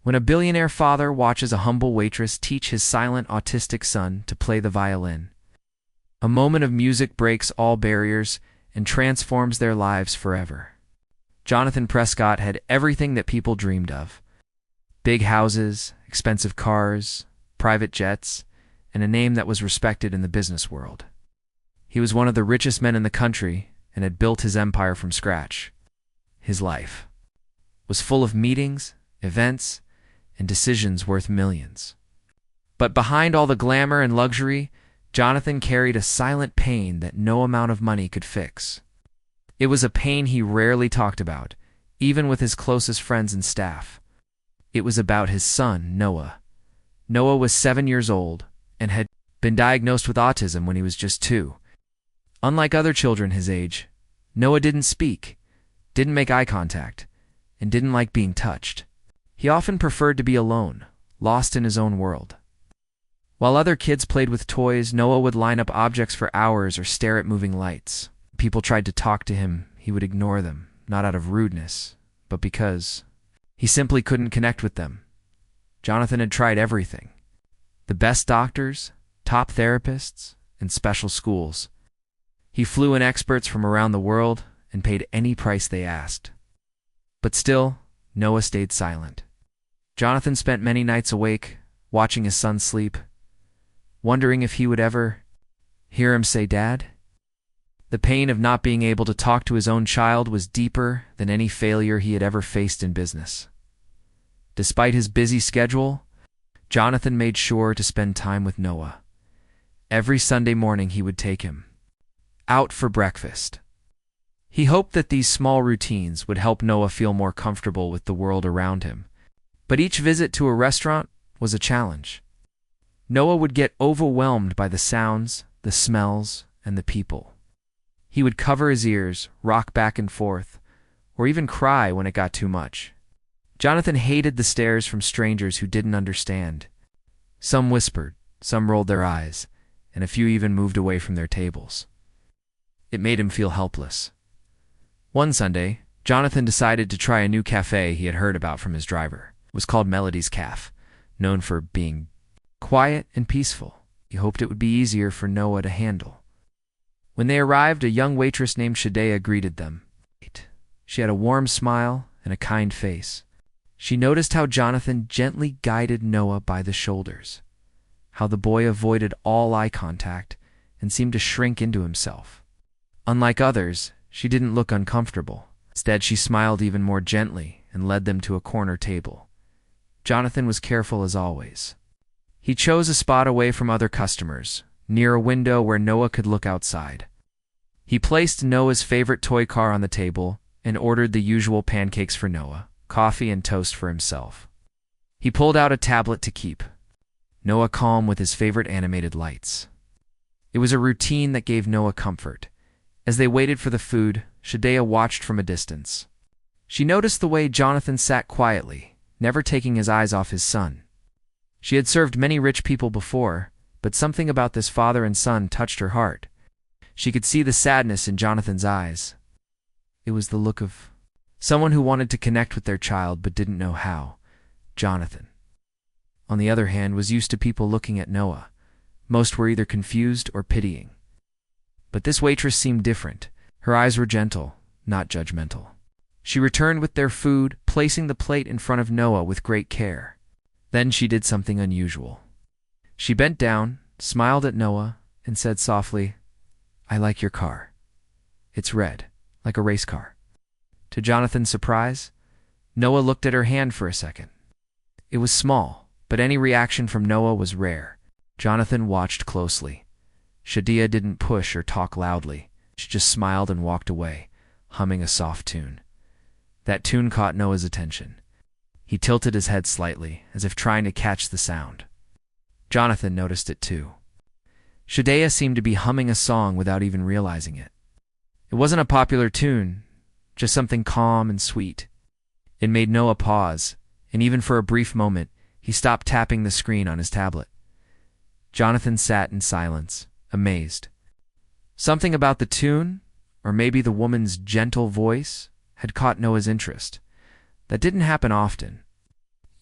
When a billionaire father watches a humble waitress teach his silent autistic son to play the violin, a moment of music breaks all barriers and transforms their lives forever. Jonathan Prescott had everything that people dreamed of: big houses, expensive cars, private jets, and a name that was respected in the business world. He was one of the richest men in the country and had built his empire from scratch. His life was full of meetings, events, and decisions worth millions. But behind all the glamour and luxury, Jonathan carried a silent pain that no amount of money could fix. It was a pain he rarely talked about, even with his closest friends and staff. It was about his son, Noah. Noah was 7 years old and had been diagnosed with autism when he was just 2. Unlike other children his age, Noah didn't speak, didn't make eye contact, and didn't like being touched. He often preferred to be alone, lost in his own world. While other kids played with toys, Noah would line up objects for hours or stare at moving lights. People tried to talk to him, he would ignore them, not out of rudeness, but because he simply couldn't connect with them. Jonathan had tried everything: the best doctors, top therapists, and special schools. He flew in experts from around the world and paid any price they asked. But still, Noah stayed silent. Jonathan spent many nights awake, watching his son sleep, wondering if he would ever hear him say, "Dad?" The pain of not being able to talk to his own child was deeper than any failure he had ever faced in business. Despite his busy schedule, Jonathan made sure to spend time with Noah. Every Sunday morning he would take him out for breakfast. He hoped that these small routines would help Noah feel more comfortable with the world around him. But each visit to a restaurant was a challenge. Noah would get overwhelmed by the sounds, the smells, and the people. He would cover his ears, rock back and forth, or even cry when it got too much. Jonathan hated the stares from strangers who didn't understand. Some whispered, some rolled their eyes, and a few even moved away from their tables. It made him feel helpless. One Sunday, Jonathan decided to try a new cafe he had heard about from his driver. It was called Melody's Caf, known for being quiet and peaceful. He hoped it would be easier for Noah to handle. When they arrived, a young waitress named Shadea greeted them. She had a warm smile and a kind face. She noticed how Jonathan gently guided Noah by the shoulders, how the boy avoided all eye contact and seemed to shrink into himself. Unlike others, she didn't look uncomfortable. Instead, she smiled even more gently and led them to a corner table. Jonathan was careful as always. He chose a spot away from other customers, near a window where Noah could look outside. He placed Noah's favorite toy car on the table and ordered the usual pancakes for Noah, coffee and toast for himself. He pulled out a tablet to keep Noah calm with his favorite animated lights. It was a routine that gave Noah comfort. As they waited for the food, Shadea watched from a distance. She noticed the way Jonathan sat quietly, never taking his eyes off his son. She had served many rich people before, but something about this father and son touched her heart. She could see the sadness in Jonathan's eyes. It was the look of someone who wanted to connect with their child but didn't know how. Jonathan, on the other hand, was used to people looking at Noah. Most were either confused or pitying. But this waitress seemed different. Her eyes were gentle, not judgmental. She returned with their food, placing the plate in front of Noah with great care. Then she did something unusual. She bent down, smiled at Noah, and said softly, "I like your car. It's red, like a race car." To Jonathan's surprise, Noah looked at her hand for a second. It was small, but any reaction from Noah was rare. Jonathan watched closely. Shadea didn't push or talk loudly. She just smiled and walked away, humming a soft tune. That tune caught Noah's attention. He tilted his head slightly, as if trying to catch the sound. Jonathan noticed it too. Shadea seemed to be humming a song without even realizing it. It wasn't a popular tune, just something calm and sweet. It made Noah pause, and even for a brief moment, he stopped tapping the screen on his tablet. Jonathan sat in silence, amazed. Something about the tune, or maybe the woman's gentle voice, had caught Noah's interest. That didn't happen often.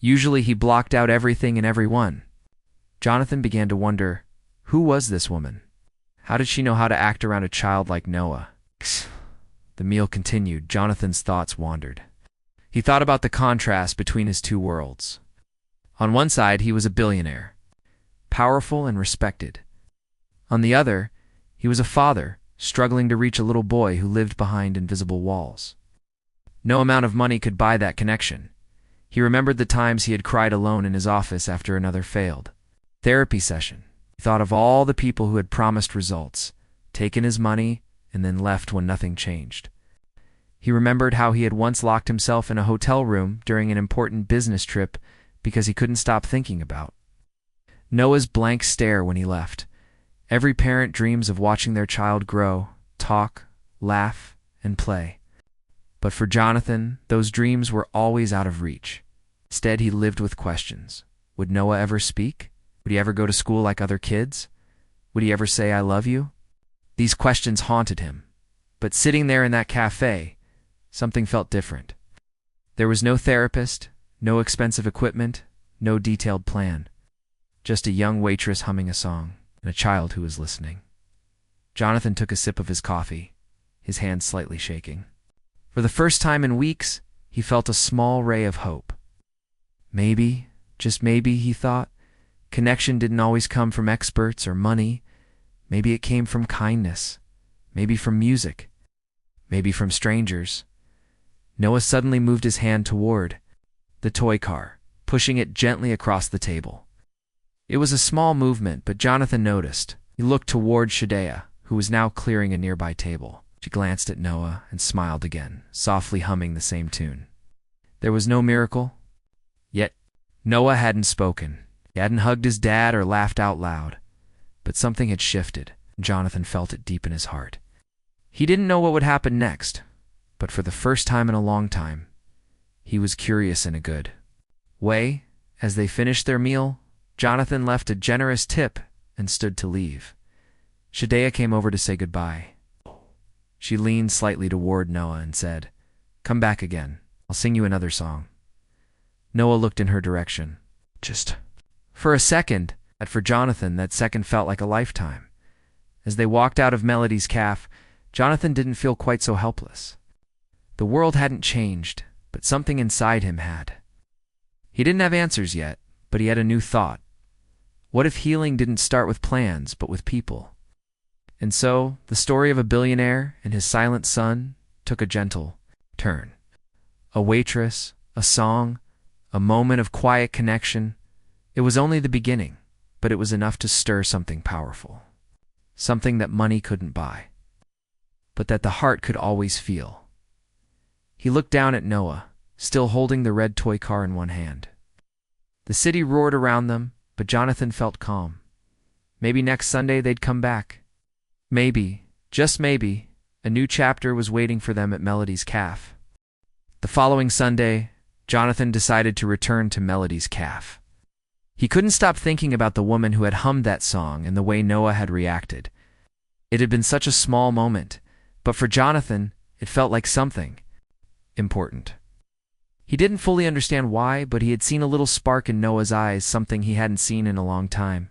Usually he blocked out everything and everyone. Jonathan began to wonder, who was this woman? How did she know how to act around a child like Noah? The meal continued. Jonathan's thoughts wandered. He thought about the contrast between his two worlds. On one side, he was a billionaire, powerful and respected. On the other, he was a father, struggling to reach a little boy who lived behind invisible walls. No amount of money could buy that connection. He remembered the times he had cried alone in his office after another failed therapy session. He thought of all the people who had promised results, taken his money, and then left when nothing changed. He remembered how he had once locked himself in a hotel room during an important business trip because he couldn't stop thinking about Noah's blank stare when he left. Every parent dreams of watching their child grow, talk, laugh, and play. But for Jonathan, those dreams were always out of reach. Instead, he lived with questions. Would Noah ever speak? Would he ever go to school like other kids? Would he ever say, "I love you"? These questions haunted him. But sitting there in that cafe, something felt different. There was no therapist, no expensive equipment, no detailed plan. Just a young waitress humming a song, and a child who was listening. Jonathan took a sip of his coffee, his hand slightly shaking. For the first time in weeks, he felt a small ray of hope. Maybe, just maybe, he thought, connection didn't always come from experts or money. Maybe it came from kindness. Maybe from music. Maybe from strangers. Noah suddenly moved his hand toward the toy car, pushing it gently across the table. It was a small movement, but Jonathan noticed. He looked toward Shadea, who was now clearing a nearby table. She glanced at Noah and smiled again, softly humming the same tune. There was no miracle. Yet, Noah hadn't spoken. He hadn't hugged his dad or laughed out loud. But something had shifted. Jonathan felt it deep in his heart. He didn't know what would happen next, but for the first time in a long time, he was curious in a good way. As they finished their meal, Jonathan left a generous tip and stood to leave. Shadea came over to say goodbye. She leaned slightly toward Noah and said, "Come back again. I'll sing you another song." Noah looked in her direction. Just for a second, but for Jonathan, that second felt like a lifetime. As they walked out of Melody's Cafe, Jonathan didn't feel quite so helpless. The world hadn't changed, but something inside him had. He didn't have answers yet, but he had a new thought. What if healing didn't start with plans, but with people? And so, the story of a billionaire and his silent son took a gentle turn. A waitress, a song, a moment of quiet connection. It was only the beginning, but it was enough to stir something powerful. Something that money couldn't buy, but that the heart could always feel. He looked down at Noah, still holding the red toy car in one hand. The city roared around them, but Jonathan felt calm. Maybe next Sunday they'd come back. Maybe, just maybe, a new chapter was waiting for them at Melody's Cafe. The following Sunday, Jonathan decided to return to Melody's Cafe. He couldn't stop thinking about the woman who had hummed that song and the way Noah had reacted. It had been such a small moment, but for Jonathan, it felt like something important. He didn't fully understand why, but he had seen a little spark in Noah's eyes, something he hadn't seen in a long time.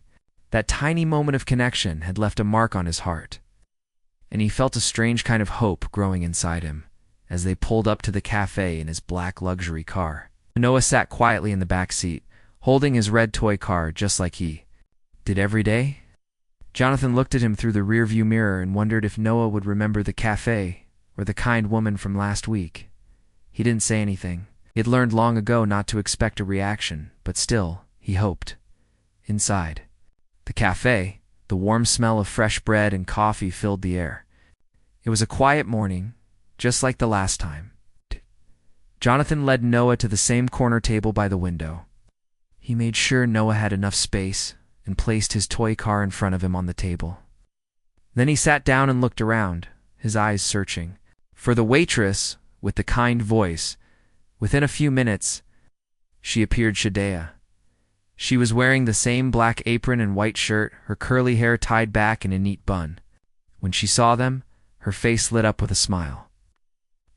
That tiny moment of connection had left a mark on his heart, and he felt a strange kind of hope growing inside him as they pulled up to the cafe in his black luxury car. Noah sat quietly in the back seat, holding his red toy car just like he did every day. Jonathan looked at him through the rearview mirror and wondered if Noah would remember the cafe or the kind woman from last week. He didn't say anything. He had learned long ago not to expect a reaction, but still, he hoped. Inside the cafe, the warm smell of fresh bread and coffee filled the air. It was a quiet morning, just like the last time. Jonathan led Noah to the same corner table by the window. He made sure Noah had enough space and placed his toy car in front of him on the table. Then he sat down and looked around, his eyes searching for the waitress with the kind voice. Within a few minutes, she appeared. Shadea. She was wearing the same black apron and white shirt, her curly hair tied back in a neat bun. When she saw them, her face lit up with a smile.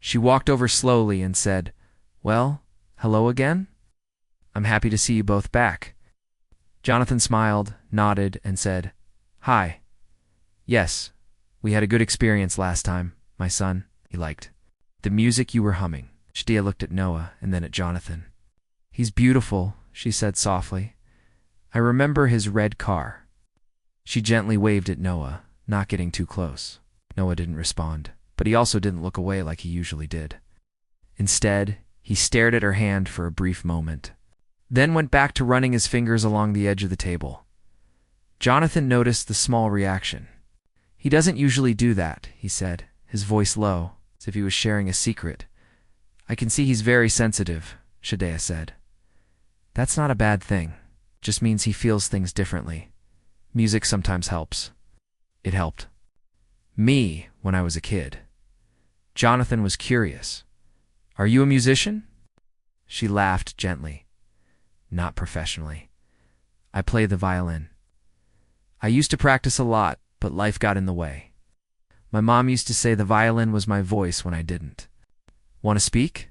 She walked over slowly and said, "Well, hello again?" I'm happy to see you both back." Jonathan smiled, nodded, and said, "Hi. Yes, we had a good experience last time, my son. He liked the music you were humming." Shadia looked at Noah and then at Jonathan. "He's beautiful," she said softly. "I remember his red car." She gently waved at Noah, not getting too close. Noah didn't respond, but he also didn't look away like he usually did. Instead, he stared at her hand for a brief moment, then went back to running his fingers along the edge of the table. Jonathan noticed the small reaction. "He doesn't usually do that," he said, his voice low, as if he was sharing a secret. "I can see he's very sensitive," Shadia said. "That's not a bad thing. It just means he feels things differently. Music sometimes helps. It helped me when I was a kid." Jonathan was curious. "Are you a musician?" She laughed gently. "Not professionally. I play the violin. I used to practice a lot, but life got in the way. My mom used to say the violin was my voice when I didn't. Want to speak?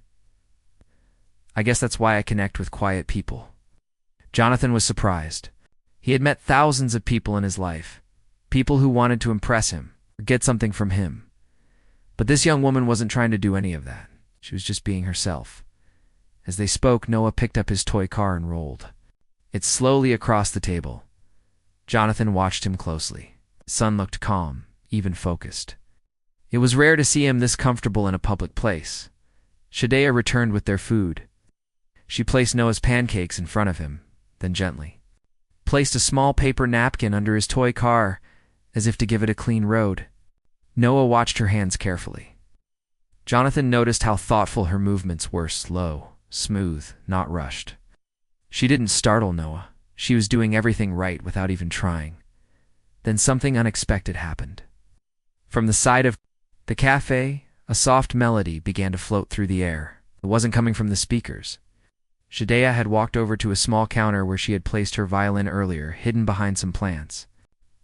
I guess that's why I connect with quiet people." Jonathan was surprised. He had met thousands of people in his life, people who wanted to impress him or get something from him. But this young woman wasn't trying to do any of that. She was just being herself. As they spoke, Noah picked up his toy car and rolled it slowly across the table. Jonathan watched him closely. His son looked calm, even focused. It was rare to see him this comfortable in a public place. Shadia returned with their food. She placed Noah's pancakes in front of him, then gently placed a small paper napkin under his toy car, as if to give it a clean road. Noah watched her hands carefully. Jonathan noticed how thoughtful her movements were, slow, smooth, not rushed. She didn't startle Noah. She was doing everything right without even trying. Then something unexpected happened. From the side of the cafe, a soft melody began to float through the air. It wasn't coming from the speakers. Shadia had walked over to a small counter where she had placed her violin earlier, hidden behind some plants.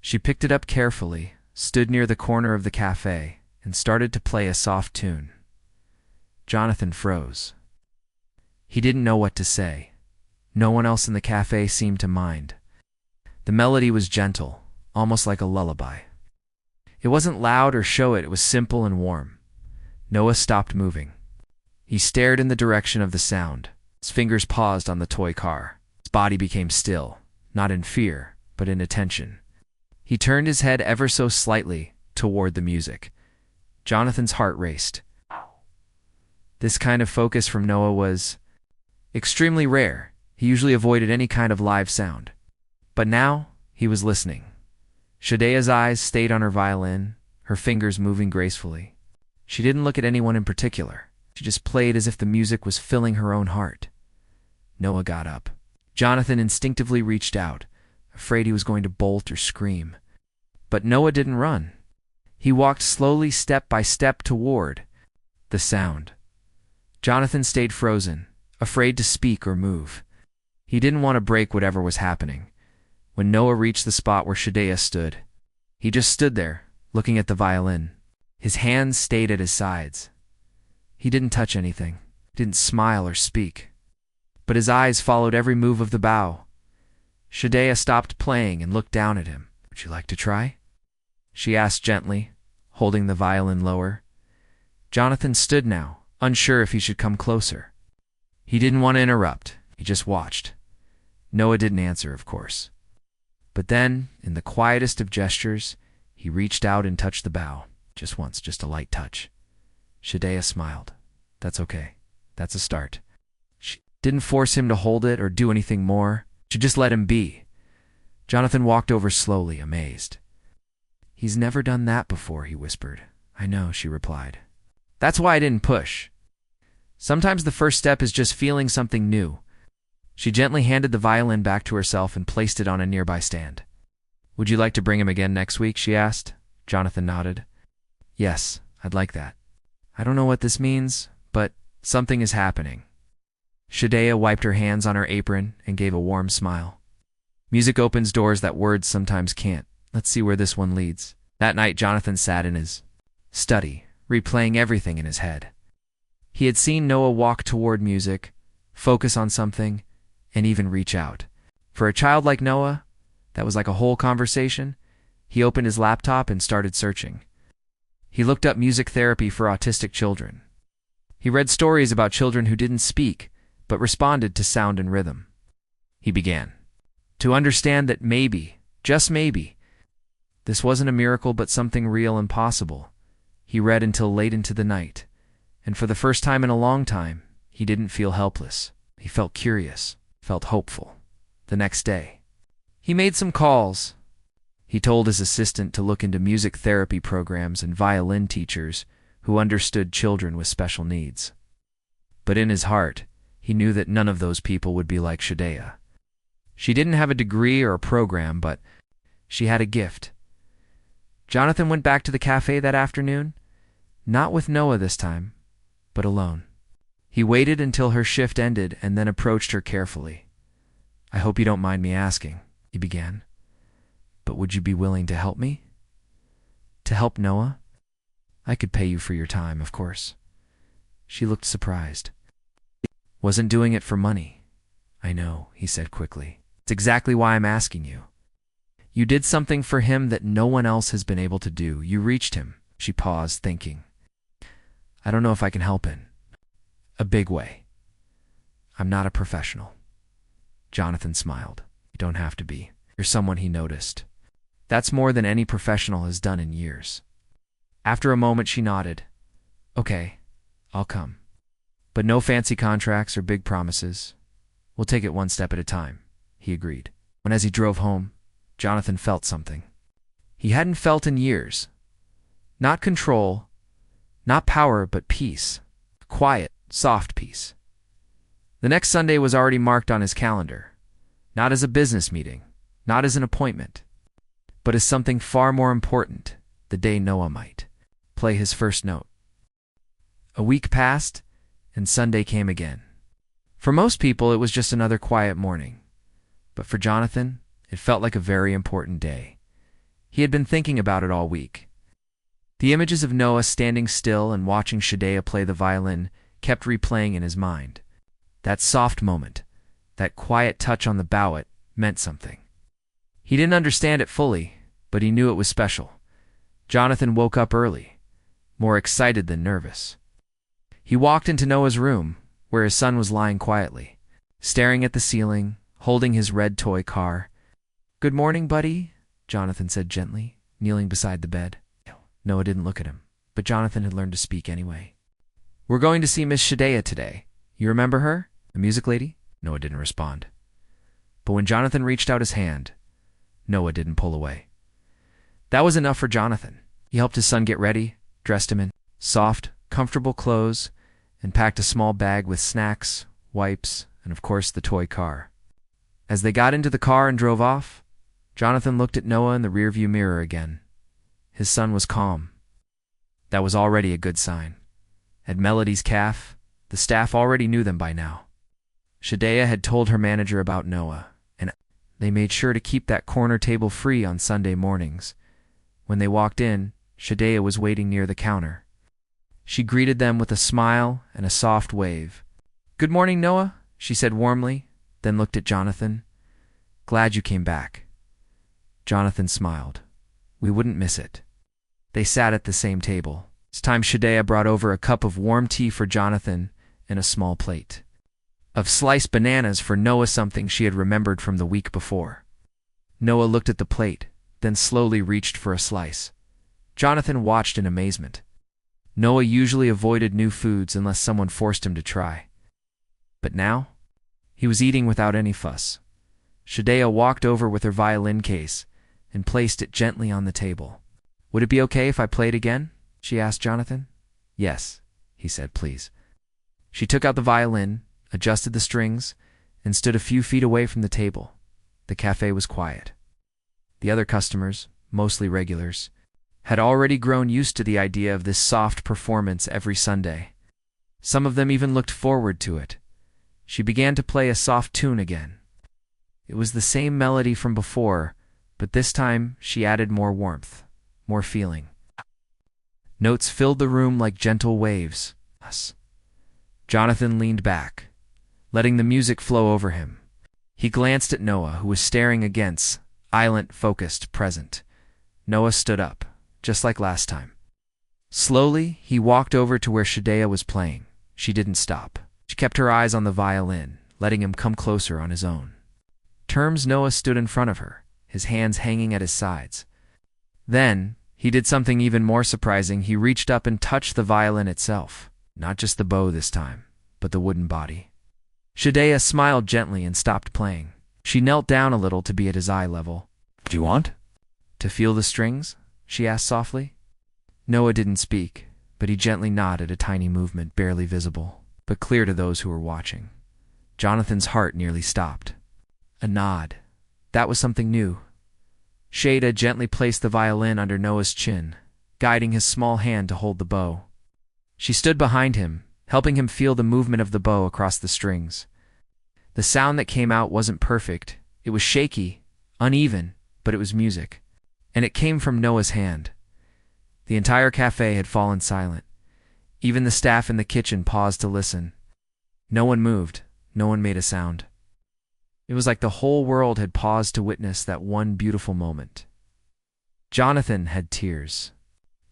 She picked it up carefully, stood near the corner of the cafe, and started to play a soft tune. Jonathan froze. He didn't know what to say. No one else in the cafe seemed to mind. The melody was gentle, almost like a lullaby. It wasn't loud or showy, it was simple and warm. Noah stopped moving. He stared in the direction of the sound. His fingers paused on the toy car. His body became still, not in fear, but in attention. He turned his head ever so slightly toward the music. Jonathan's heart raced. This kind of focus from Noah was extremely rare. He usually avoided any kind of live sound. But now, he was listening. Shadia's eyes stayed on her violin, her fingers moving gracefully. She didn't look at anyone in particular. She just played as if the music was filling her own heart. Noah got up. Jonathan instinctively reached out, afraid he was going to bolt or scream. But Noah didn't run. He walked slowly, step by step, toward the sound. Jonathan stayed frozen, afraid to speak or move. He didn't want to break whatever was happening. When Noah reached the spot where Shadia stood, he just stood there, looking at the violin. His hands stayed at his sides. He didn't touch anything, didn't smile or speak. But his eyes followed every move of the bow. Shadia stopped playing and looked down at him. "Would you like to try?" she asked gently, holding the violin lower. Jonathan stood now, unsure if he should come closer. He didn't want to interrupt. He just watched. Noah didn't answer, of course. But then, in the quietest of gestures, he reached out and touched the bow. Just once, just a light touch. Shadia smiled. "That's okay. That's a start." She didn't force him to hold it or do anything more. She just let him be. Jonathan walked over slowly, amazed. "He's never done that before," he whispered. "I know," she replied. "That's why I didn't push. Sometimes the first step is just feeling something new." She gently handed the violin back to herself and placed it on a nearby stand. "Would you like to bring him again next week?" she asked. Jonathan nodded. "Yes, I'd like that. I don't know what this means, but something is happening." Shadia wiped her hands on her apron and gave a warm smile. "Music opens doors that words sometimes can't. Let's see where this one leads." That night, Jonathan sat in his study, replaying everything in his head. He had seen Noah walk toward music, focus on something, and even reach out. For a child like Noah, that was like a whole conversation. He opened his laptop and started searching. He looked up music therapy for autistic children. He read stories about children who didn't speak, but responded to sound and rhythm. He began to understand that maybe, just maybe, this wasn't a miracle but something real and possible. He read until late into the night, and for the first time in a long time, he didn't feel helpless. He felt curious, felt hopeful. The next day, he made some calls. He told his assistant to look into music therapy programs and violin teachers who understood children with special needs. But in his heart, he knew that none of those people would be like Shadea. She didn't have a degree or a program, but she had a gift. Jonathan went back to the cafe that afternoon, not with Noah this time, but alone. He waited until her shift ended and then approached her carefully. "I hope you don't mind me asking," he began, "but would you be willing to help me? To help Noah? I could pay you for your time, of course." She looked surprised. "Wasn't doing it for money." "I know," he said quickly. "It's exactly why I'm asking you. You did something for him that no one else has been able to do. You reached him." She paused, thinking. "I don't know if I can help in a big way. I'm not a professional." Jonathan smiled. "You don't have to be. You're someone," he noticed. "That's more than any professional has done in years." After a moment, she nodded. "Okay, I'll come. But no fancy contracts or big promises. We'll take it one step at a time," he agreed. When as he drove home, Jonathan felt something he hadn't felt in years. Not control, not power, but peace. Quiet, soft peace. The next Sunday was already marked on his calendar. Not as a business meeting, not as an appointment, but as something far more important, the day Noah might play his first note. A week passed, and Sunday came again. For most people, it was just another quiet morning. But for Jonathan, it felt like a very important day. He had been thinking about it all week. The images of Noah standing still and watching Shadea play the violin kept replaying in his mind. That soft moment, that quiet touch on the bowet, meant something. He didn't understand it fully, but he knew it was special. Jonathan woke up early, more excited than nervous. He walked into Noah's room, where his son was lying quietly, staring at the ceiling, holding his red toy car. "Good morning, buddy," Jonathan said gently, kneeling beside the bed. Noah didn't look at him, but Jonathan had learned to speak anyway. "We're going to see Miss Shadea today. You remember her? The music lady?" Noah didn't respond. But when Jonathan reached out his hand, Noah didn't pull away. That was enough for Jonathan. He helped his son get ready, dressed him in soft, comfortable clothes, and packed a small bag with snacks, wipes, and of course the toy car. As they got into the car and drove off, Jonathan looked at Noah in the rearview mirror again. His son was calm. That was already a good sign. At Melody's Caf, the staff already knew them by now. Shadea had told her manager about Noah, and they made sure to keep that corner table free on Sunday mornings. When they walked in, Shadea was waiting near the counter. She greeted them with a smile and a soft wave. "Good morning, Noah," she said warmly, then looked at Jonathan. "Glad you came back." Jonathan smiled. "We wouldn't miss it." They sat at the same table. This time Shadea brought over a cup of warm tea for Jonathan and a small plate of sliced bananas for Noah, something she had remembered from the week before. Noah looked at the plate, then slowly reached for a slice. Jonathan watched in amazement. Noah usually avoided new foods unless someone forced him to try. But now, he was eating without any fuss. Shadea walked over with her violin case and placed it gently on the table. "Would it be okay if I played again?" she asked Jonathan. "Yes," he said, "please." She took out the violin, adjusted the strings, and stood a few feet away from the table. The cafe was quiet. The other customers, mostly regulars, had already grown used to the idea of this soft performance every Sunday. Some of them even looked forward to it. She began to play a soft tune again. It was the same melody from before, but this time she added more warmth, more feeling. Notes filled the room like gentle waves. Jonathan leaned back, letting the music flow over him. He glanced at Noah, who was staring against, silent, focused, present. Noah stood up, just like last time. Slowly, he walked over to where Shadea was playing. She didn't stop. She kept her eyes on the violin, letting him come closer on his own. Noah stood in front of her, his hands hanging at his sides. Then, he did something even more surprising. He reached up and touched the violin itself. Not just the bow this time, but the wooden body. Shadea smiled gently and stopped playing. She knelt down a little to be at his eye level. "Do you want to feel the strings?" she asked softly. Noah didn't speak, but he gently nodded, a tiny movement barely visible, but clear to those who were watching. Jonathan's heart nearly stopped. A nod. That was something new. Shadea gently placed the violin under Noah's chin, guiding his small hand to hold the bow. She stood behind him, helping him feel the movement of the bow across the strings. The sound that came out wasn't perfect. It was shaky, uneven, but it was music. And it came from Noah's hand. The entire cafe had fallen silent. Even the staff in the kitchen paused to listen. No one moved. No one made a sound. It was like the whole world had paused to witness that one beautiful moment. Jonathan had tears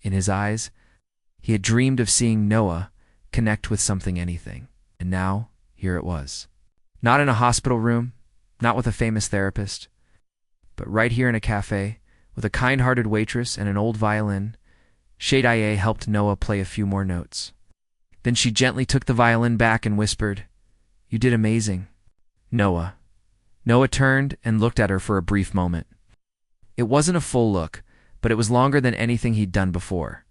in his eyes. He had dreamed of seeing Noah connect with something, anything. And now, here it was. Not in a hospital room, not with a famous therapist, but right here in a cafe, with a kind-hearted waitress and an old violin. Shadea helped Noah play a few more notes. Then she gently took the violin back and whispered, "You did amazing, Noah." Noah turned and looked at her for a brief moment. It wasn't a full look, but it was longer than anything he'd done before.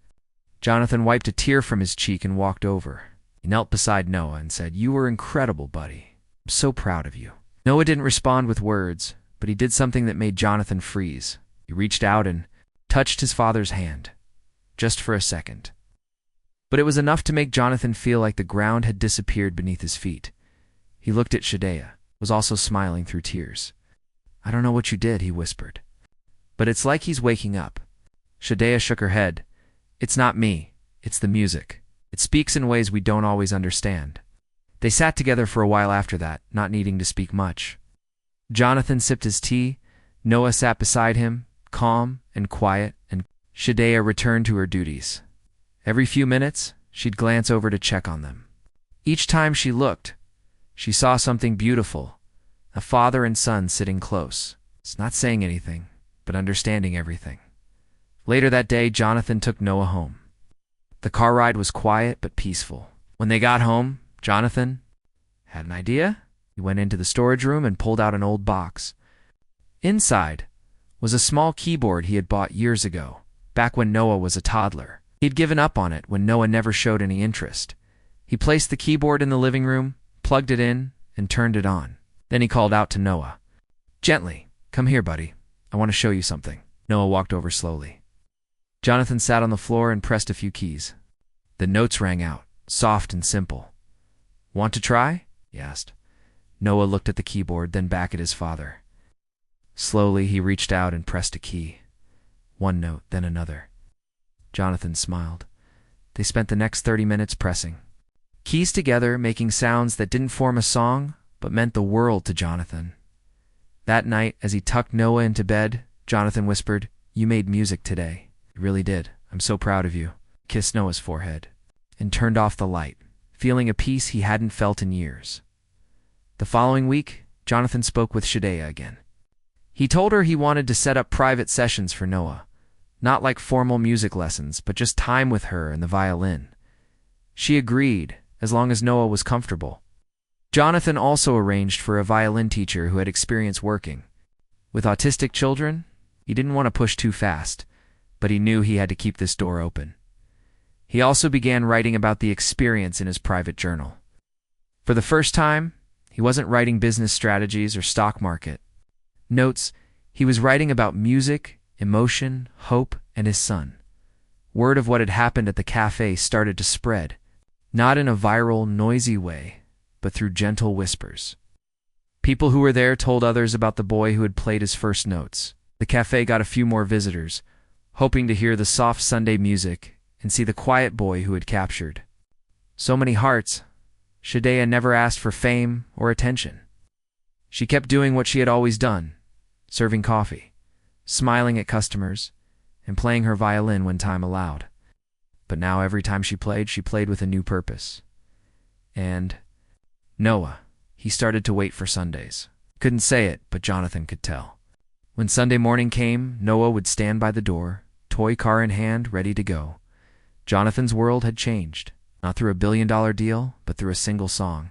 Jonathan wiped a tear from his cheek and walked over. He knelt beside Noah and said, "You were incredible, buddy. I'm so proud of you." Noah didn't respond with words, but he did something that made Jonathan freeze. He reached out and touched his father's hand, just for a second. But it was enough to make Jonathan feel like the ground had disappeared beneath his feet. He looked at Shadea, was also smiling through tears. "I don't know what you did," he whispered. "But it's like he's waking up." Shadea shook her head. "It's not me. It's the music. It speaks in ways we don't always understand." They sat together for a while after that, not needing to speak much. Jonathan sipped his tea. Noah sat beside him, calm and quiet, and Shadea returned to her duties. Every few minutes, she'd glance over to check on them. Each time she looked, she saw something beautiful, a father and son sitting close. It's not saying anything, but understanding everything. Later that day, Jonathan took Noah home. The car ride was quiet but peaceful. When they got home, Jonathan had an idea. He went into the storage room and pulled out an old box. Inside was a small keyboard he had bought years ago, back when Noah was a toddler. He'd given up on it when Noah never showed any interest. He placed the keyboard in the living room, plugged it in, and turned it on. Then he called out to Noah. "Gently, come here, buddy. I want to show you something." Noah walked over slowly. Jonathan sat on the floor and pressed a few keys. The notes rang out, soft and simple. "Want to try?" he asked. Noah looked at the keyboard, then back at his father. Slowly, he reached out and pressed a key. One note, then another. Jonathan smiled. They spent the next 30 minutes pressing. Keys together, making sounds that didn't form a song, but meant the world to Jonathan. That night, as he tucked Noah into bed, Jonathan whispered, "You made music today. You really did. I'm so proud of you." Kissed Noah's forehead, and turned off the light, feeling a peace he hadn't felt in years. The following week, Jonathan spoke with Shadea again. He told her he wanted to set up private sessions for Noah, not like formal music lessons, but just time with her and the violin. She agreed, as long as Noah was comfortable. Jonathan also arranged for a violin teacher who had experience working with autistic children. He didn't want to push too fast, but he knew he had to keep this door open. He also began writing about the experience in his private journal. For the first time, he wasn't writing business strategies or stock market notes. He was writing about music, emotion, hope, and his son. Word of what had happened at the cafe started to spread, not in a viral, noisy way, but through gentle whispers. People who were there told others about the boy who had played his first notes. The cafe got a few more visitors, hoping to hear the soft Sunday music and see the quiet boy who had captured so many hearts. Shadea never asked for fame or attention. She kept doing what she had always done, serving coffee, smiling at customers, and playing her violin when time allowed. But now every time she played with a new purpose. And Noah, he started to wait for Sundays. Couldn't say it, but Jonathan could tell. When Sunday morning came, Noah would stand by the door, toy car in hand, ready to go. Jonathan's world had changed, not through a billion-dollar deal, but through a single song.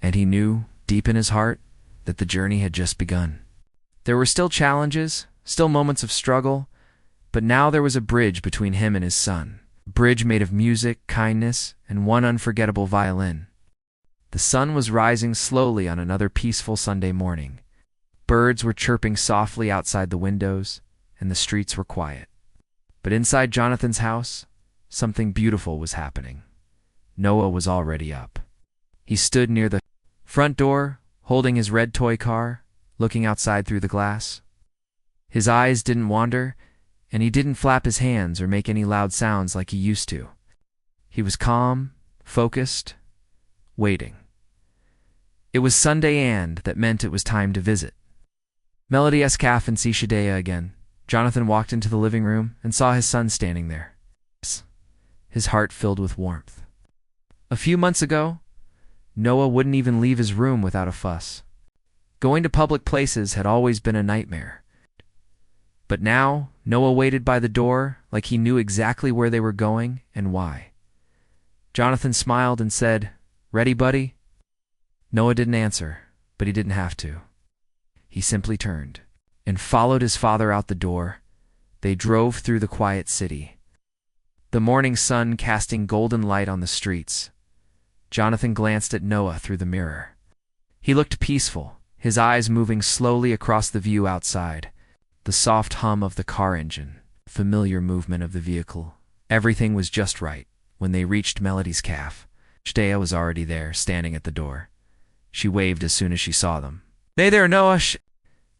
And he knew, deep in his heart, that the journey had just begun. There were still challenges, still moments of struggle, but now there was a bridge between him and his son. A bridge made of music, kindness, and one unforgettable violin. The sun was rising slowly on another peaceful Sunday morning. Birds were chirping softly outside the windows, and the streets were quiet. But inside Jonathan's house, something beautiful was happening. Noah was already up. He stood near the front door, holding his red toy car, looking outside through the glass. His eyes didn't wander, and he didn't flap his hands or make any loud sounds like he used to. He was calm, focused, waiting. It was Sunday, and that meant it was time to visit. Melody Escaf and see Shadea again. Jonathan walked into the living room and saw his son standing there. His heart filled with warmth. A few months ago, Noah wouldn't even leave his room without a fuss. Going to public places had always been a nightmare. But now, Noah waited by the door like he knew exactly where they were going and why. Jonathan smiled and said, "Ready, buddy?" Noah didn't answer, but he didn't have to. He simply turned and followed his father out the door. They drove through the quiet city, the morning sun casting golden light on the streets. Jonathan glanced at Noah through the mirror. He looked peaceful, his eyes moving slowly across the view outside. The soft hum of the car engine, familiar movement of the vehicle. Everything was just right. When they reached Melody's calf, Shadea was already there, standing at the door. She waved as soon as she saw them. "Hey there, Noah,"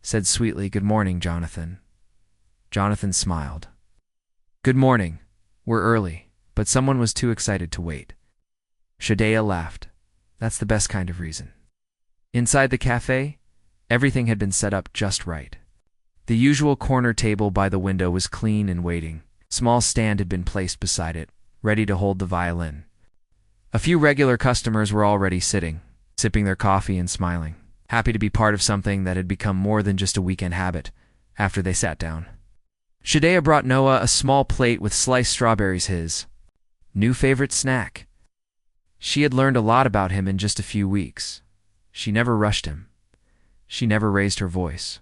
said sweetly. "Good morning, Jonathan." Jonathan smiled. "Good morning. We're early, but someone was too excited to wait." Shadea laughed. "That's the best kind of reason." Inside the cafe, everything had been set up just right. The usual corner table by the window was clean and waiting. A small stand had been placed beside it, ready to hold the violin. A few regular customers were already sitting, sipping their coffee and smiling, happy to be part of something that had become more than just a weekend habit after they sat down. Shadea brought Noah a small plate with sliced strawberries, his new favorite snack. She had learned a lot about him in just a few weeks. She never rushed him. She never raised her voice.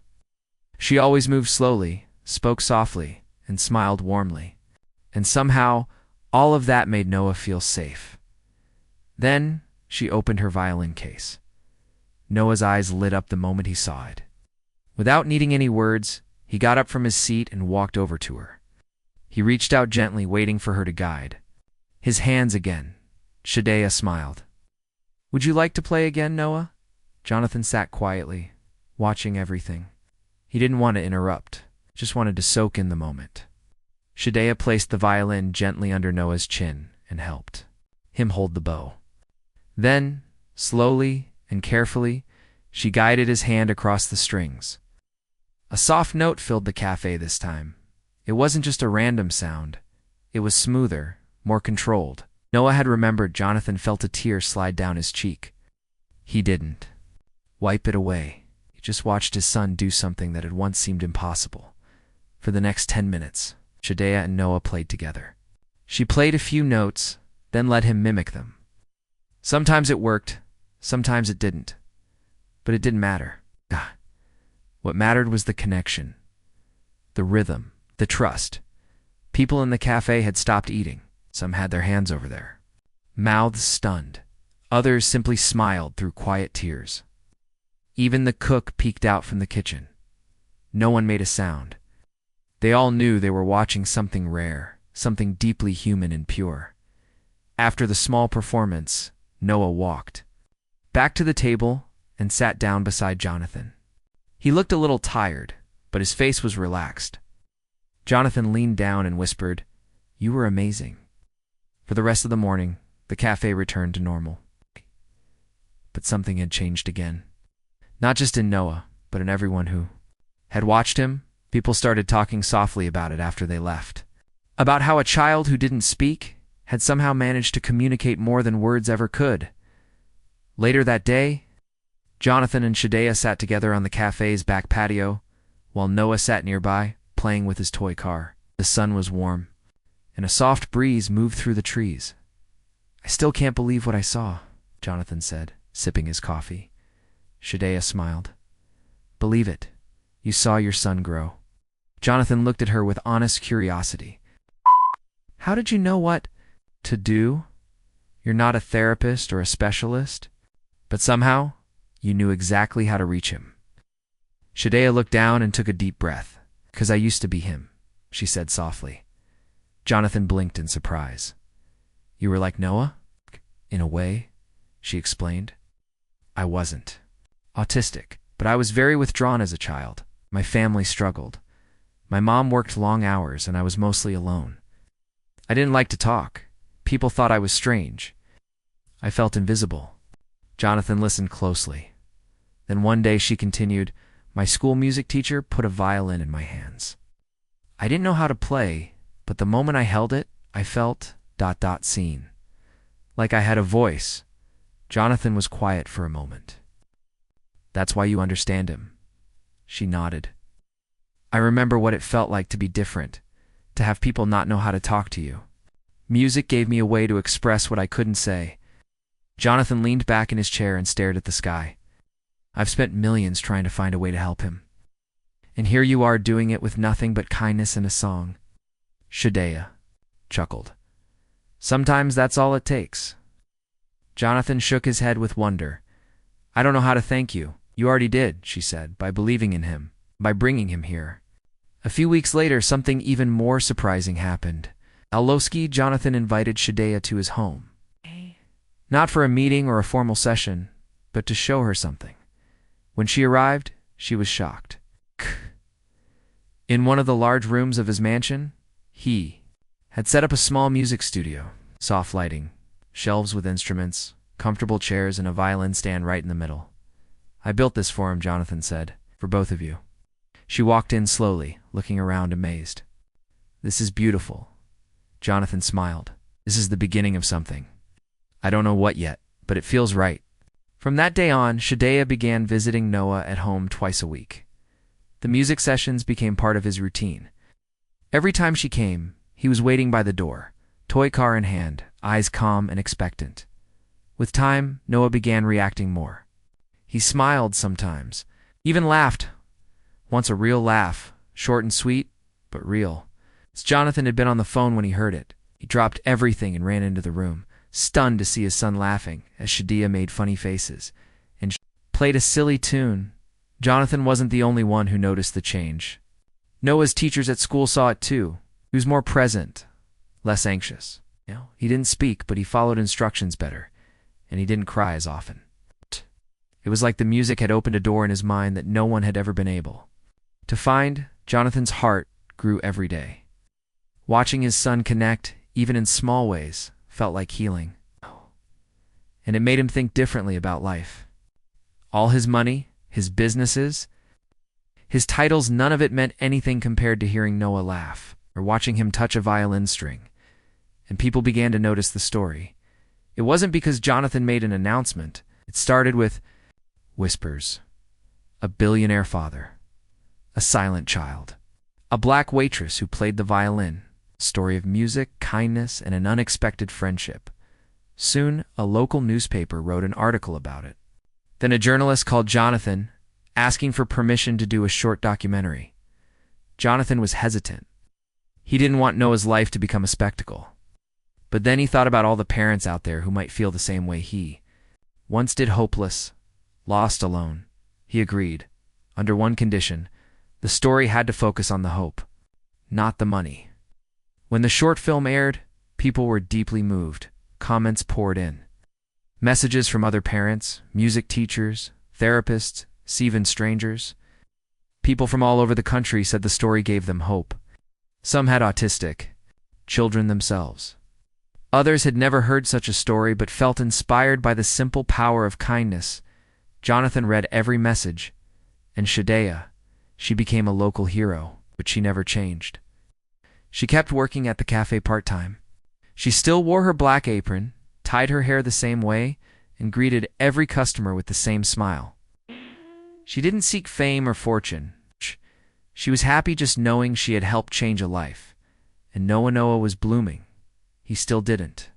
She always moved slowly, spoke softly, and smiled warmly. And somehow, all of that made Noah feel safe. Then, she opened her violin case. Noah's eyes lit up the moment he saw it. Without needing any words, he got up from his seat and walked over to her. He reached out gently, waiting for her to guide. His hands again. Shadea smiled. "Would you like to play again, Noah?" Jonathan sat quietly, watching everything. He didn't want to interrupt, just wanted to soak in the moment. Shadea placed the violin gently under Noah's chin and helped him hold the bow. Then, slowly and carefully, she guided his hand across the strings. A soft note filled the cafe this time. It wasn't just a random sound. It was smoother, more controlled. Noah had remembered Jonathan felt a tear slide down his cheek. He didn't wipe it away. He just watched his son do something that had once seemed impossible. For the next 10 minutes, Shadea and Noah played together. She played a few notes, then let him mimic them. Sometimes it worked, sometimes it didn't. But it didn't matter. What mattered was the connection, the rhythm, the trust. People in the cafe had stopped eating. Some had their hands over their mouths stunned. Others simply smiled through quiet tears. Even the cook peeked out from the kitchen. No one made a sound. They all knew they were watching something rare, something deeply human and pure. After the small performance, Noah walked back to the table and sat down beside Jonathan. He looked a little tired, but his face was relaxed. Jonathan leaned down and whispered, "You were amazing." For the rest of the morning, the cafe returned to normal. But something had changed again. Not just in Noah, but in everyone who had watched him. People started talking softly about it after they left. About how a child who didn't speak had somehow managed to communicate more than words ever could. Later that day, Jonathan and Shadea sat together on the cafe's back patio, while Noah sat nearby, playing with his toy car. The sun was warm, and a soft breeze moved through the trees. "I still can't believe what I saw," Jonathan said, sipping his coffee. Shadea smiled. "Believe it. You saw your son grow." Jonathan looked at her with honest curiosity. "How did you know what to do? You're not a therapist or a specialist, but somehow you knew exactly how to reach him." Shadea looked down and took a deep breath. "'Cause I used to be him," she said softly. Jonathan blinked in surprise. "You were like Noah?" "In a way," she explained. "I wasn't autistic, but I was very withdrawn as a child. My family struggled. My mom worked long hours, and I was mostly alone. I didn't like to talk. People thought I was strange. I felt invisible." Jonathan listened closely. Then one day she continued, "My school music teacher put a violin in my hands. I didn't know how to play, but the moment I held it, I felt ... seen. Like I had a voice." Jonathan was quiet for a moment. "That's why you understand him." She nodded. "I remember what it felt like to be different, to have people not know how to talk to you. Music gave me a way to express what I couldn't say." Jonathan leaned back in his chair and stared at the sky. "I've spent millions trying to find a way to help him. And here you are doing it with nothing but kindness and a song." Shadea chuckled. "Sometimes that's all it takes." Jonathan shook his head with wonder. "I don't know how to thank you." "You already did," she said, "by believing in him, by bringing him here." A few weeks later, something even more surprising happened. Alowski, Jonathan invited Shadea to his home. Not for a meeting or a formal session, but to show her something. When she arrived, she was shocked. In one of the large rooms of his mansion, he had set up a small music studio, soft lighting, shelves with instruments, comfortable chairs, and a violin stand right in the middle. "I built this for him," Jonathan said, "for both of you." She walked in slowly, looking around amazed. "This is beautiful." Jonathan smiled. "This is the beginning of something. I don't know what yet, but it feels right." From that day on, Shadea began visiting Noah at home twice a week. The music sessions became part of his routine. Every time she came, he was waiting by the door, toy car in hand, eyes calm and expectant. With time, Noah began reacting more. He smiled sometimes, even laughed. Once a real laugh, short and sweet, but real. As Jonathan had been on the phone when he heard it, he dropped everything and ran into the room, stunned to see his son laughing as Shadea made funny faces and played a silly tune. Jonathan wasn't the only one who noticed the change. Noah's teachers at school saw it too. He was more present, less anxious. He didn't speak, but he followed instructions better, and he didn't cry as often. It was like the music had opened a door in his mind that no one had ever been able to find. Jonathan's heart grew every day. Watching his son connect, even in small ways, felt like healing. And it made him think differently about life. All his money, his businesses, his titles, none of it meant anything compared to hearing Noah laugh or watching him touch a violin string. And people began to notice the story. It wasn't because Jonathan made an announcement. It started with whispers. A billionaire father. A silent child. A black waitress who played the violin. A story of music, kindness, and an unexpected friendship. Soon, a local newspaper wrote an article about it. Then a journalist called Jonathan, asking for permission to do a short documentary. Jonathan was hesitant. He didn't want Noah's life to become a spectacle. But then he thought about all the parents out there who might feel the same way he once did, hopeless, lost, alone. He agreed, under one condition: the story had to focus on the hope, not the money. When the short film aired, people were deeply moved. Comments poured in. Messages from other parents, music teachers, therapists, even strangers. People from all over the country said the story gave them hope. Some had autistic children themselves. Others had never heard such a story but felt inspired by the simple power of kindness. Jonathan read every message, and Shadea, she became a local hero, but she never changed. She kept working at the cafe part-time. She still wore her black apron, tied her hair the same way, and greeted every customer with the same smile. She didn't seek fame or fortune. She was happy just knowing she had helped change a life. And Noah was blooming. He still didn't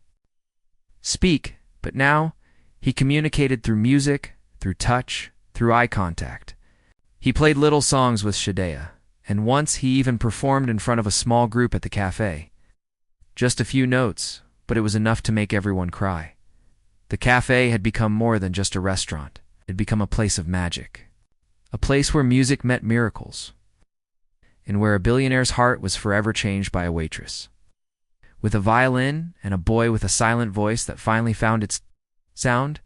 speak, but now he communicated through music, through touch, through eye contact. He played little songs with Shadea, and once he even performed in front of a small group at the cafe. Just a few notes, but it was enough to make everyone cry. The cafe had become more than just a restaurant. It had become a place of magic. A place where music met miracles, and where a billionaire's heart was forever changed by a waitress. With a violin and a boy with a silent voice that finally found its sound,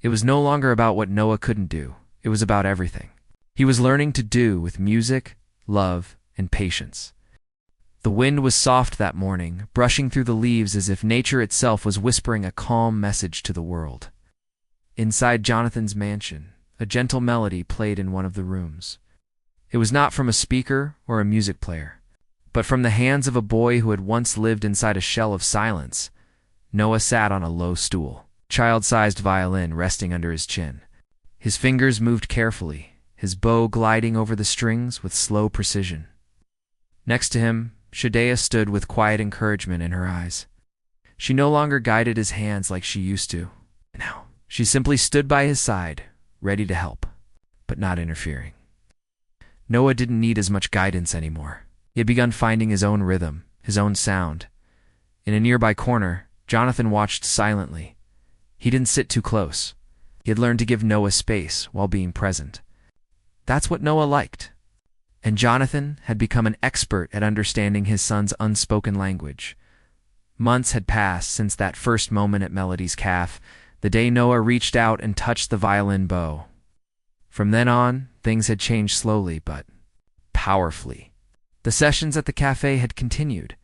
it was no longer about what Noah couldn't do. It was about everything he was learning to do with music, love, and patience. The wind was soft that morning, brushing through the leaves as if nature itself was whispering a calm message to the world. Inside Jonathan's mansion, a gentle melody played in one of the rooms. It was not from a speaker or a music player, but from the hands of a boy who had once lived inside a shell of silence. Noah sat on a low stool, child-sized violin resting under his chin. His fingers moved carefully, his bow gliding over the strings with slow precision. Next to him, Shadea stood with quiet encouragement in her eyes. She no longer guided his hands like she used to. Now, she simply stood by his side, ready to help, but not interfering. Noah didn't need as much guidance anymore. He had begun finding his own rhythm, his own sound. In a nearby corner, Jonathan watched silently. He didn't sit too close. He had learned to give Noah space while being present. That's what Noah liked. And Jonathan had become an expert at understanding his son's unspoken language. Months had passed since that first moment at Melody's calf, the day Noah reached out and touched the violin bow. From then on, things had changed slowly but powerfully. The sessions at the cafe had continued,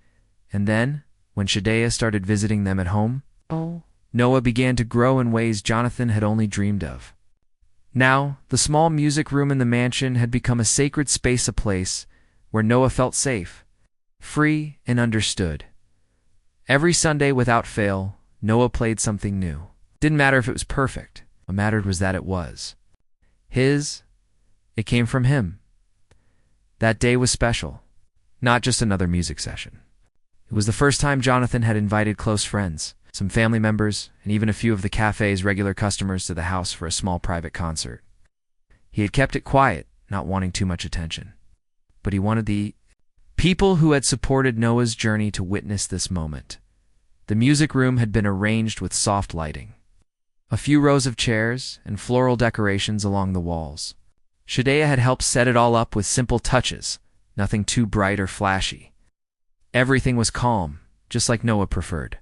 and then, when Shadea started visiting them at home, Noah began to grow in ways Jonathan had only dreamed of. Now, the small music room in the mansion had become a sacred space, a place where Noah felt safe, free, and understood. Every Sunday, without fail, Noah played something new. Didn't matter if it was perfect. What mattered was that it was his. It came from him. That day was special, not just another music session. It was the first time Jonathan had invited close friends, some family members, and even a few of the cafe's regular customers to the house for a small private concert. He had kept it quiet, not wanting too much attention. But he wanted the people who had supported Noah's journey to witness this moment. The music room had been arranged with soft lighting. A few rows of chairs and floral decorations along the walls. Shadea had helped set it all up with simple touches, nothing too bright or flashy. Everything was calm, just like Noah preferred.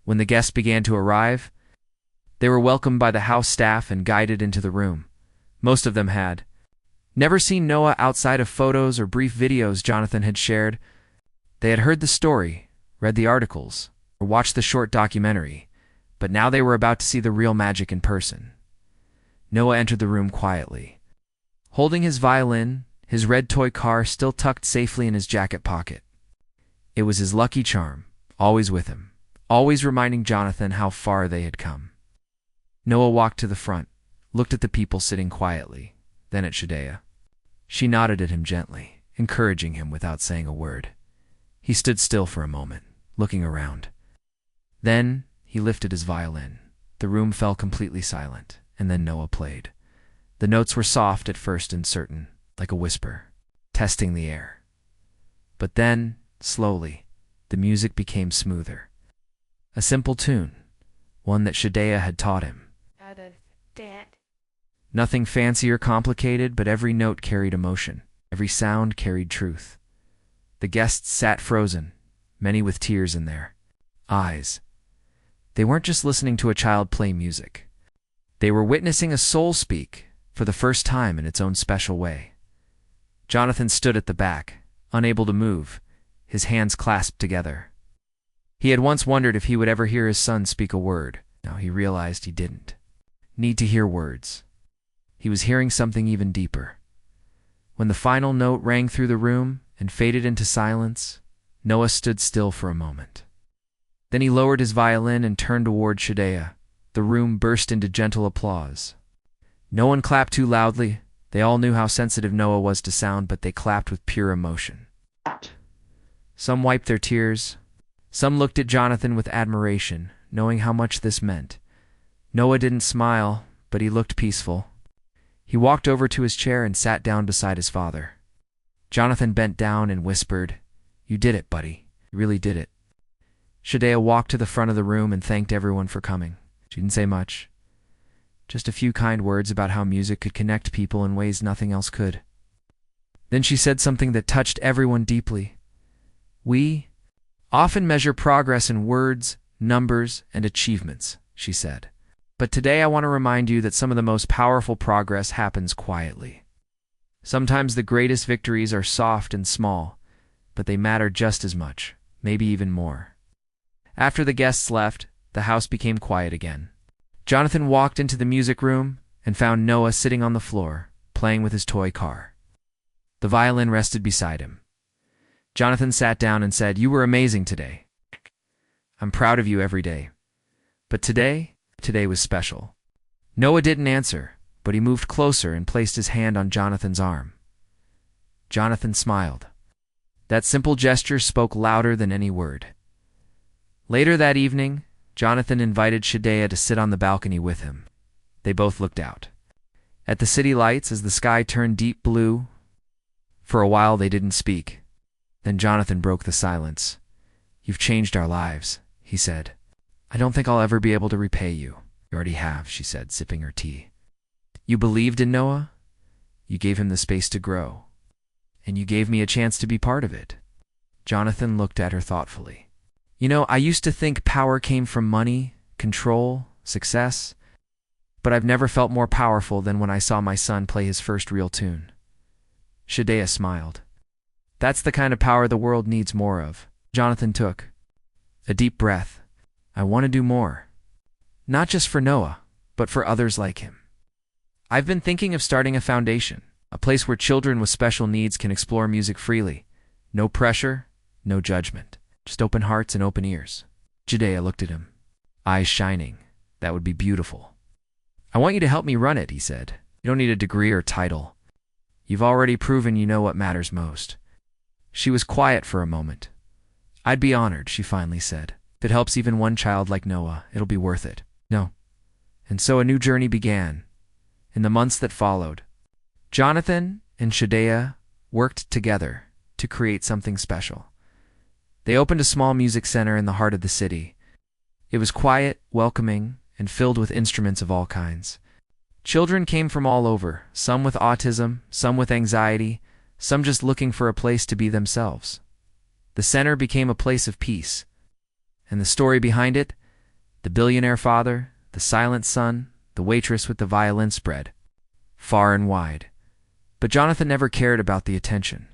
When the guests began to arrive, they were welcomed by the house staff and guided into the room. Most of them had never seen Noah outside of photos or brief videos Jonathan had shared. They had heard the story, read the articles, or watched the short documentary, but now they were about to see the real magic in person. Noah entered the room quietly, holding his violin, his red toy car still tucked safely in his jacket pocket. It was his lucky charm, always with him, always reminding Jonathan how far they had come. Noah walked to the front, looked at the people sitting quietly, then at Shadea. She nodded at him gently, encouraging him without saying a word. He stood still for a moment, looking around. Then he lifted his violin. The room fell completely silent, and then Noah played. The notes were soft at first and certain, like a whisper, testing the air. But then, slowly, the music became smoother. A simple tune, one that Shadea had taught him. Nothing fancy or complicated, but every note carried emotion. Every sound carried truth. The guests sat frozen, many with tears in their eyes. They weren't just listening to a child play music. They were witnessing a soul speak for the first time in its own special way. Jonathan stood at the back, unable to move, his hands clasped together. He had once wondered if he would ever hear his son speak a word. Now he realized he didn't need to hear words. he was hearing something even deeper. When the final note rang through the room and faded into silence, Noah stood still for a moment. Then he lowered his violin and turned toward Shadeya. The room burst into gentle applause. No one clapped too loudly. They all knew how sensitive Noah was to sound, but they clapped with pure emotion. Some wiped their tears. Some looked at Jonathan with admiration, knowing how much this meant. Noah didn't smile, but he looked peaceful. He walked over to his chair and sat down beside his father. Jonathan bent down and whispered, "You did it, buddy. You really did it." Shadeya walked to the front of the room and thanked everyone for coming. She didn't say much. Just a few kind words about how music could connect people in ways nothing else could. Then she said something that touched everyone deeply. "We often measure progress in words, numbers, and achievements," she said. "But today I want to remind you that some of the most powerful progress happens quietly. Sometimes the greatest victories are soft and small, but they matter just as much, maybe even more." After the guests left, the house became quiet again. Jonathan walked into the music room and found Noah sitting on the floor, playing with his toy car. The violin rested beside him. Jonathan sat down and said, "You were amazing today. I'm proud of you every day. But today was special." Noah didn't answer, but he moved closer and placed his hand on Jonathan's arm. Jonathan smiled. That simple gesture spoke louder than any word. Later that evening, Jonathan invited Shadeya to sit on the balcony with him. They both looked out at the city lights as the sky turned deep blue. For a while they didn't speak. Then Jonathan broke the silence. "You've changed our lives," he said. "I don't think I'll ever be able to repay you." "You already have," she said, sipping her tea. "You believed in Noah. You gave him the space to grow. And you gave me a chance to be part of it." Jonathan looked at her thoughtfully. "You know, I used to think power came from money, control, success, but I've never felt more powerful than when I saw my son play his first real tune." Shadeya smiled. "That's the kind of power the world needs more of." Jonathan took a deep breath. "I want to do more. Not just for Noah, but for others like him. I've been thinking of starting a foundation, a place where children with special needs can explore music freely. No pressure, no judgment. Just open hearts and open ears." Shadeya looked at him, eyes shining. "That would be beautiful." "I want you to help me run it," he said. "You don't need a degree or title. You've already proven you know what matters most." She was quiet for a moment. "I'd be honored," she finally said. "If it helps even one child like Noah, it'll be worth it." "No." And so a new journey began. In the months that followed, Jonathan and Shadeya worked together to create something special. They opened a small music center in the heart of the city. It was quiet, welcoming, and filled with instruments of all kinds. Children came from all over, some with autism, some with anxiety, some just looking for a place to be themselves. The center became a place of peace. And the story behind it, the billionaire father, the silent son, the waitress with the violin, spread far and wide. But Jonathan never cared about the attention.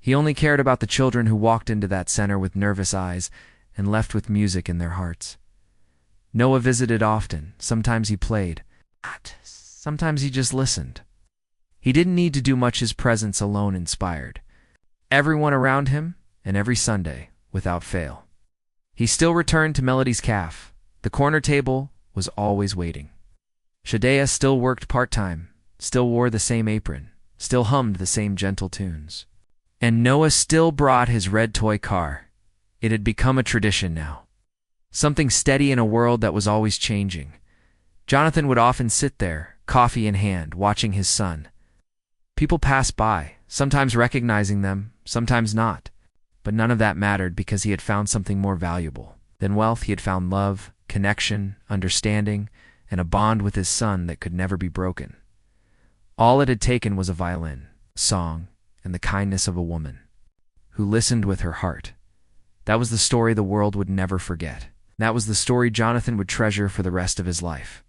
He only cared about the children who walked into that center with nervous eyes and left with music in their hearts. Noah visited often. Sometimes he played. Sometimes he just listened. He didn't need to do much. His presence alone inspired everyone around him, and every Sunday, without fail, he still returned to Melody's Cafe. The corner table was always waiting. Shadeya still worked part-time, still wore the same apron, still hummed the same gentle tunes. And Noah still brought his red toy car. It had become a tradition now. Something steady in a world that was always changing. Jonathan would often sit there, coffee in hand, watching his son. People passed by, sometimes recognizing them, sometimes not. But none of that mattered because he had found something more valuable than wealth. He had found love, connection, understanding, and a bond with his son that could never be broken. All it had taken was a violin, song, and the kindness of a woman who listened with her heart. That was the story the world would never forget. That was the story Jonathan would treasure for the rest of his life.